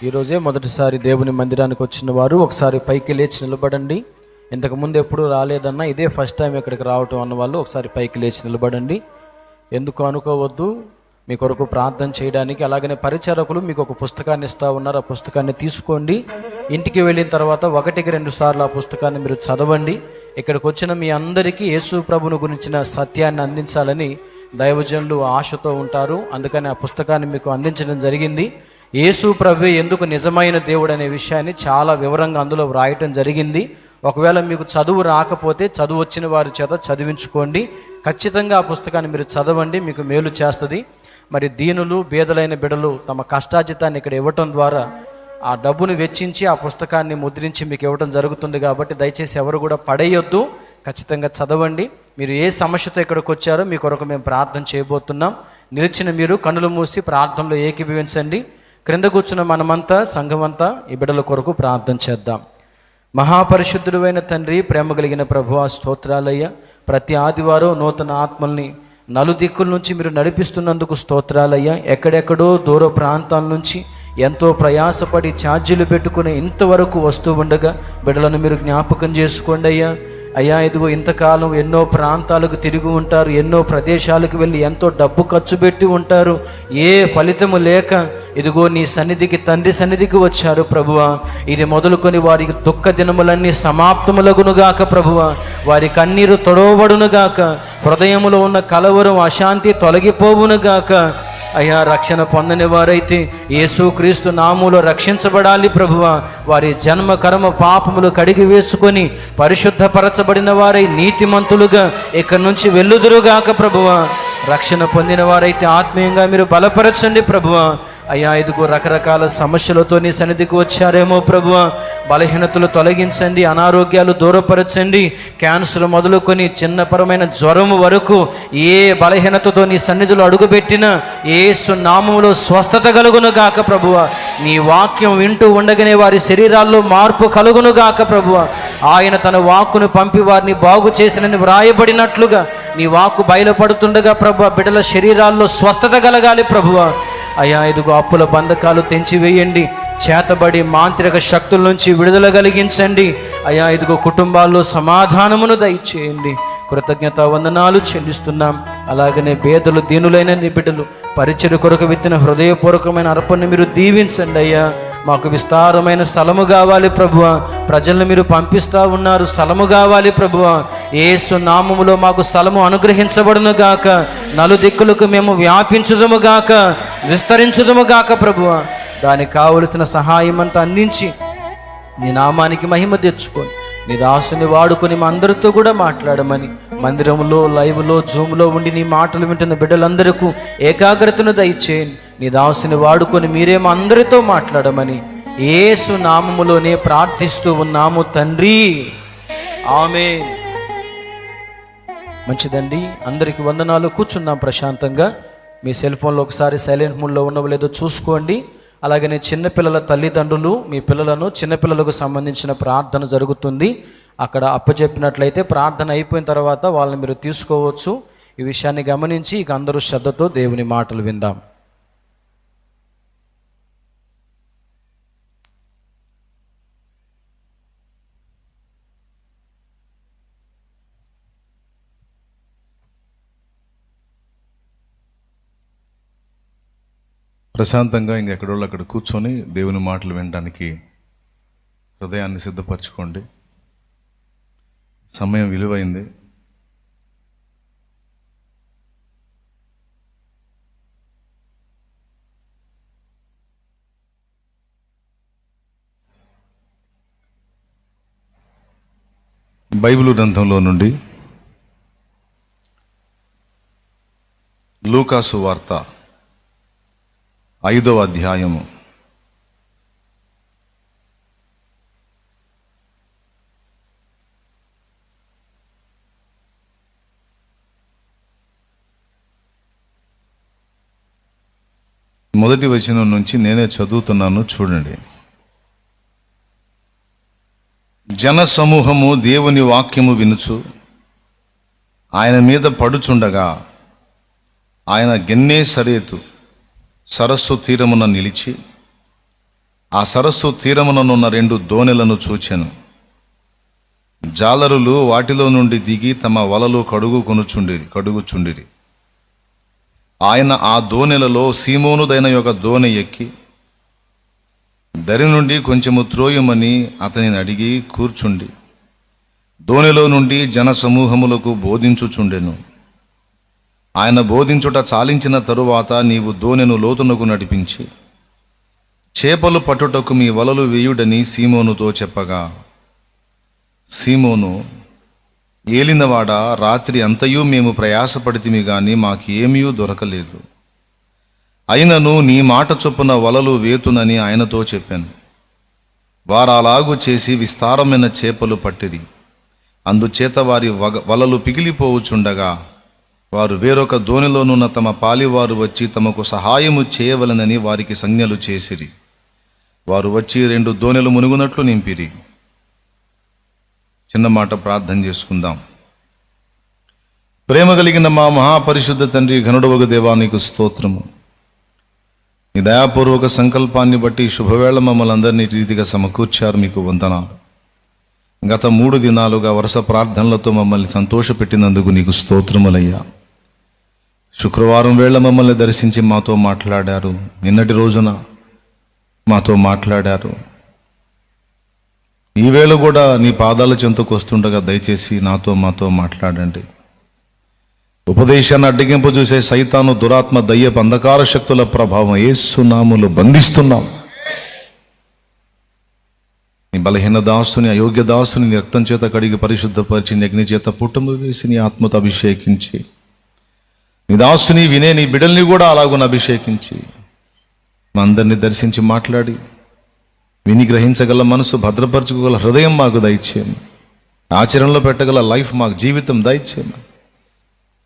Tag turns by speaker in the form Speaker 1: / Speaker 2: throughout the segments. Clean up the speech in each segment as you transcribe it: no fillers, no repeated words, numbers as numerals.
Speaker 1: ఈరోజే మొదటిసారి దేవుని మందిరానికి వచ్చిన వారు ఒకసారి పైకి లేచి నిలబడండి. ఇంతకుముందు ఎప్పుడూ రాలేదన్నా ఇదే ఫస్ట్ టైం ఇక్కడికి రావటం అన్న వాళ్ళు ఒకసారి పైకి లేచి నిలబడండి. ఎందుకు అనుకోవద్దు, మీ కొరకు ప్రార్థన చేయడానికి. అలాగనే పరిచారకులు మీకు ఒక పుస్తకాన్ని ఇస్తూ ఉన్నారు, ఆ పుస్తకాన్ని తీసుకోండి. ఇంటికి వెళ్ళిన తర్వాత 1-2 సార్లు ఆ పుస్తకాన్ని మీరు చదవండి. ఇక్కడికి వచ్చిన మీ అందరికీ యేసు ప్రభువును గురించిన సత్యాన్ని అందించాలని దైవజనులు ఆశతో ఉంటారు. అందుకని ఆ పుస్తకాన్ని మీకు అందించడం జరిగింది. యేసు ప్రభువే ఎందుకు నిజమైన దేవుడు అనే విషయాన్ని చాలా వివరంగా అందులో వ్రాయటం జరిగింది. ఒకవేళ మీకు చదువు రాకపోతే చదువు వచ్చిన వారి చేత చదివించుకోండి. ఖచ్చితంగా ఆ పుస్తకాన్ని మీరు చదవండి, మీకు మేలు చేస్తుంది. మరి దీనులు బేదలైన బిడలు తమ కష్టార్జితాన్ని ఇక్కడ ఇవ్వటం ద్వారా ఆ డబ్బును వెచ్చించి ఆ పుస్తకాన్ని ముద్రించి మీకు ఇవ్వటం జరుగుతుంది. కాబట్టి దయచేసి ఎవరు కూడా పడేయొద్దు, ఖచ్చితంగా చదవండి. మీరు ఏ సమస్యతో ఇక్కడికి వచ్చారో మీ కొరకు మేము ప్రార్థన చేయబోతున్నాం. నిలిచిన మీరు కన్నులు మూసి ప్రార్థనలో ఏకీభవించండి. క్రింద కూర్చున్న మనమంతా సంఘమంతా ఈ బిడ్డల కొరకు ప్రార్థన చేద్దాం. మహాపరిశుద్ధుడైన తండ్రి, ప్రేమ కలిగిన ప్రభువా, స్తోత్రాలయ్య. ప్రతి ఆదివారం నూతన ఆత్మల్ని నలుదిక్కుల నుంచి మీరు నడిపిస్తున్నందుకు స్తోత్రాలయ్యా. ఎక్కడెక్కడో దూర ప్రాంతాల నుంచి ఎంతో ప్రయాసపడి ఛార్జీలు పెట్టుకుని ఇంతవరకు వస్తూ ఉండగా బిడ్డలను మీరు జ్ఞాపకం చేసుకోండి అయ్యా. అయ్యా, ఇదిగో ఇంతకాలం ఎన్నో ప్రాంతాలకు తిరిగి ఉంటారు, ఎన్నో ప్రదేశాలకు వెళ్ళి ఎంతో డబ్బు ఖర్చు పెట్టి ఉంటారు. ఏ ఫలితము లేక ఇదిగో నీ సన్నిధికి, తండ్రి సన్నిధికి వచ్చారు ప్రభువా. ఇది మొదలుకొని వారికి దుఃఖ దినములన్నీ సమాప్తములగునుగాక ప్రభువా. వారి కన్నీరు తొడవబడునుగాక, హృదయములో ఉన్న కలవరం అశాంతి తొలగిపోవునుగాక. అయ్యా, రక్షణ పొందని వారైతే యేసుక్రీస్తు నామములో రక్షించబడాలి ప్రభువా. వారి జన్మ కర్మ పాపములు కడిగి వేసుకొని పరిశుద్ధపరచబడిన వారై నీతిమంతులుగా ఇక్కడి నుంచి వెళ్ళుదురుగాక ప్రభువా. రక్షణ పొందిన వారైతే ఆత్మీయంగా మీరు బలపరచండి ప్రభువా. అయ్యా, ఇదిగో రకరకాల సమస్యలతో నీ సన్నిధికి వచ్చారేమో ప్రభువా. బలహీనతలు తొలగించండి, అనారోగ్యాలు దూరపరచండి. క్యాన్సర్ మొదలుకొని చిన్నపరమైన జ్వరము వరకు ఏ బలహీనతతో నీ సన్నిధిలో అడుగుపెట్టినా యేసు నామములో స్వస్థత కలుగును గాక ప్రభువా. నీ వాక్యం వింటూ ఉండగానే వారి శరీరాల్లో మార్పు కలుగును గాక ప్రభువా. ఆయన తన వాక్కును పంపి వారిని బాగు చేసినని వ్రాయబడినట్లుగా నీ వాక్కు బయలుపడుతుండగా ప్రభువా, బిడ్డల శరీరాల్లో స్వస్థత కలగాలి ప్రభువా. అయ్యా, ఇదిగో అప్పుల బంధకాలు తెంచివేయండి, చేతబడి మాంత్రిక శక్తుల నుంచి విడుదల కలిగించండి. అయ్యా, ఇదిగో కుటుంబాల్లో సమాధానమును దయచేయండి. కృతజ్ఞత వందనాలు చెల్లిస్తున్నాం. అలాగనే పేదలు దీనులైన నీ బిడ్డలు పరిచర్య కొరకు విత్తిన హృదయపూర్వకమైన అర్పణను మీరు దీవించండి అయ్యా. మాకు విస్తారమైన స్థలము కావాలి ప్రభువా. ప్రజలను మీరు పంపిస్తూ ఉన్నారు, స్థలము కావాలి ప్రభువా. యేసు నామములో మాకు స్థలము అనుగ్రహించబడును గాక. నలుదిక్కులకు మేము వ్యాపించుదము గాక, విస్తరించుదము గాక ప్రభువా. దానికి కావలసిన సహాయం అంతా అందించి నీ నామానికి మహిమ తెచ్చుకొని నీ దాసుని వాడుకొని మా అందరితో కూడా మాట్లాడమని, మందిరంలో, లైవ్లో, జూమ్లో ఉండి నీ మాటలు వింటున్న బిడ్డలందరికీ ఏకాగ్రతను దయచేయండి. నీ దాసుని వాడుకొని మీరే మా అందరితో మాట్లాడమని యేసు నామములోనే ప్రార్థిస్తూ ఉన్నాము తండ్రి, ఆమేన్. మంచిదండి, అందరికీ వందనాలు. కూర్చున్నాం ప్రశాంతంగా. మీ సెల్ ఫోన్లో ఒకసారి సైలెంట్ మోడ్లో ఉన్నవో లేదో చూసుకోండి. అలాగనే చిన్నపిల్లల తల్లిదండ్రులు మీ పిల్లలను, చిన్నపిల్లలకు సంబంధించిన ప్రార్థన జరుగుతుంది, అక్కడ అప్పచెప్పినట్లయితే ప్రార్థన అయిపోయిన తర్వాత వాళ్ళని మీరు తీసుకోవచ్చు. ఈ విషయాన్ని గమనించి ఇక అందరూ శ్రద్ధతో దేవుని మాటలు విందాం.
Speaker 2: ప్రశాంతంగా ఇంకెక్కడోళ్ళు అక్కడ కూర్చొని దేవుని మాటలు వినడానికి హృదయాన్ని సిద్ధపరచుకోండి. సమయం విలువైంది. బైబిలు గ్రంథంలో నుండి లూకాసు వార్త 5వ అధ్యాయము 1వ వచనం నుంచి నేనే చదువుతున్నాను, చూడండి. జన సమూహము దేవుని వాక్యము వినుచు ఆయన మీద పడుచుండగా ఆయన గెన్నేసరేతు సరస్సు తీరమున నిలిచి ఆ సరస్సు తీరముననున్న 2 దోణెలను చూచెను. జాలరులు వాటిలో నుండి దిగి తమ వలలు కడుగుచుండిరి. ఆయన ఆ దోణెలలో సీమోనుదైన ఒక దోణె ఎక్కి దరి నుండి కొంచెము త్రోయుమని అతనిని అడిగి కూర్చుండి దోణిలో నుండి జన సమూహములకు బోధించుచుండెను. ఆయన బోధించుట చాలించిన తరువాత, నీవు దోణెను లోతునకు నడిపించి చేపలు పట్టుటకు మీ వలలు వేయుడని సీమోనుతో చెప్పగా, సీమోను, ఏలినవాడా, రాత్రి అంతయు మేము ప్రయాసపడితిమి గాని మాకేమీ దొరకలేదు. అయినను నీ మాట చొప్పున వలలు వేతునని ఆయనతో చెప్పాను. వారు అలాగు చేసి విస్తారమైన చేపలు పట్టిరి. అందుచేత వారి వలలు పిగిలిపోవుచుండగా వారు వేరొక దోణిలోనున్న తమ పాలివారు వచ్చి తమకు సహాయము చేయవలనని వారికి సంజ్ఞలు చేసిరి. వారు వచ్చి 2 దోణెలు మునుగునట్లు నింపిరి. చిన్న మాట ప్రార్థన చేసుకుందాం. ప్రేమ కలిగిన మా మహాపరిశుద్ధ తండ్రి, ఘనుడవగు దేవా, నీకు స్తోత్రము. నీ దయాపూర్వక సంకల్పాన్ని బట్టి శుభవేళ మమ్మల్ని అందరినీ రీతిగా సమకూర్చారు. మీకు వందనాలు. గత 3 దినాలుగా వరుస ప్రార్థనలతో మమ్మల్ని సంతోషపెట్టినందుకు నీకు స్తోత్రములయ్యా. శుక్రవారం వేళ మమ్మల్ని దర్శించి మాతో మాట్లాడారు. నిన్నటి రోజున మాతో మాట్లాడారు. ఈ వేళ కూడా నీ పాదాల చెంతకు వస్తుండగా దయచేసి మాతో మాట్లాడండి. ఉపదేశాన్ని అడ్డగింపు చూసే సైతాను, దురాత్మ, దయ్యపు అంధకార శక్తుల ప్రభావం యేసు నామములో బంధిస్తున్నాం. నీ బలహీన దాసుని, అయోగ్య దాసుని నీ రక్తం చేత కడిగి పరిశుద్ధపరిచి నీ అగ్ని చేత పుట్టము వేసి నీ ఆత్మతో అభిషేకించి, నీ దాసుని వినే నీ బిడ్డల్ని కూడా అలాగున అభిషేకించి మా అందరినీ దర్శించి మాట్లాడి విని గ్రహించగల మనసు, భద్రపరచుకోగల హృదయం మాకు దయచేయము. ఆచరణలో పెట్టగల లైఫ్ మాకు, జీవితం దయచేయము.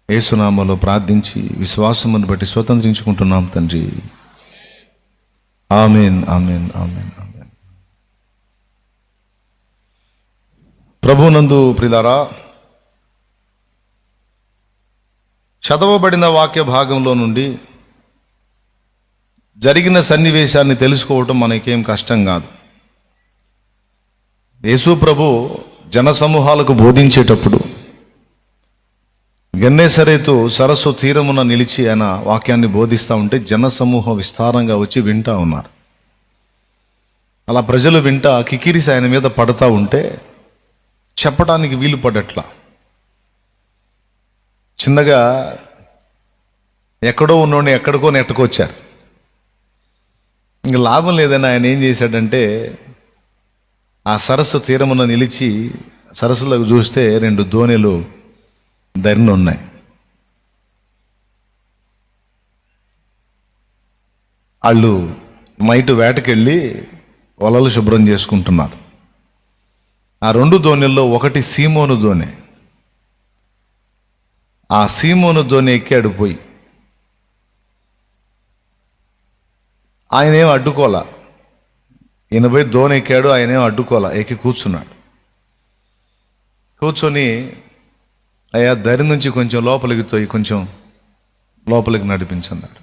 Speaker 2: యేసునామములో ప్రార్థించి విశ్వాసమును బట్టి స్వతంత్రించుకుంటున్నాం తండ్రి. ఆమేన్, ఆమేన్, ఆమేన్, ఆమేన్. ప్రభునందు ప్రియులారా, చదవబడిన వాక్య భాగంలో నుండి జరిగిన సన్నివేశాన్ని తెలుసుకోవటం మనకేం కష్టం కాదు. యేసు ప్రభు జనసమూహాలకు బోధించేటప్పుడు గెన్నేసరేతు సరస్సు తీరమున నిలిచి ఆయన వాక్యాన్ని బోధిస్తూ ఉంటే జనసమూహం విస్తారంగా వచ్చి వింటా ఉన్నారు. అలా ప్రజలు వింటా కికిరిసి ఆయన మీద పడతా ఉంటే చెప్పడానికి వీలు పడట్లా. చిన్నగా ఎక్కడో ఉన్నోడిని ఎక్కడికో నెట్టుకొచ్చారు. ఇంక లాభం లేదని ఆయన ఏం చేశాడంటే, ఆ సరస్సు తీరమున నిలిచి సరస్సులోకి చూస్తే 2 దోణెలు దరిన ఉన్నాయి. వాళ్ళు నైట్ వేటకెళ్ళి వలలు శుభ్రం చేసుకుంటున్నారు. ఆ 2 దోణెల్లో ఒకటి సీమోను దోణె. ఆ సీమోను దోణె ఎక్కాడు పోయి. ఆయనేం అడ్డుకోలా. ఈయన పోయి దోణె ఎక్కాడు, ఆయనేం అడ్డుకోలా, ఎక్కి కూర్చున్నాడు. కూర్చొని, అయ్యా దరి నుంచి కొంచెం లోపలికి తోయి, కొంచెం లోపలికి నడిపించన్నాడు.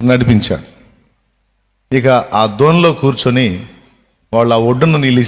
Speaker 2: నడిపించాడు. ఇక ఆ దోణిలో కూర్చొని వాళ్ళు ఆ ఒడ్డును నిలిచి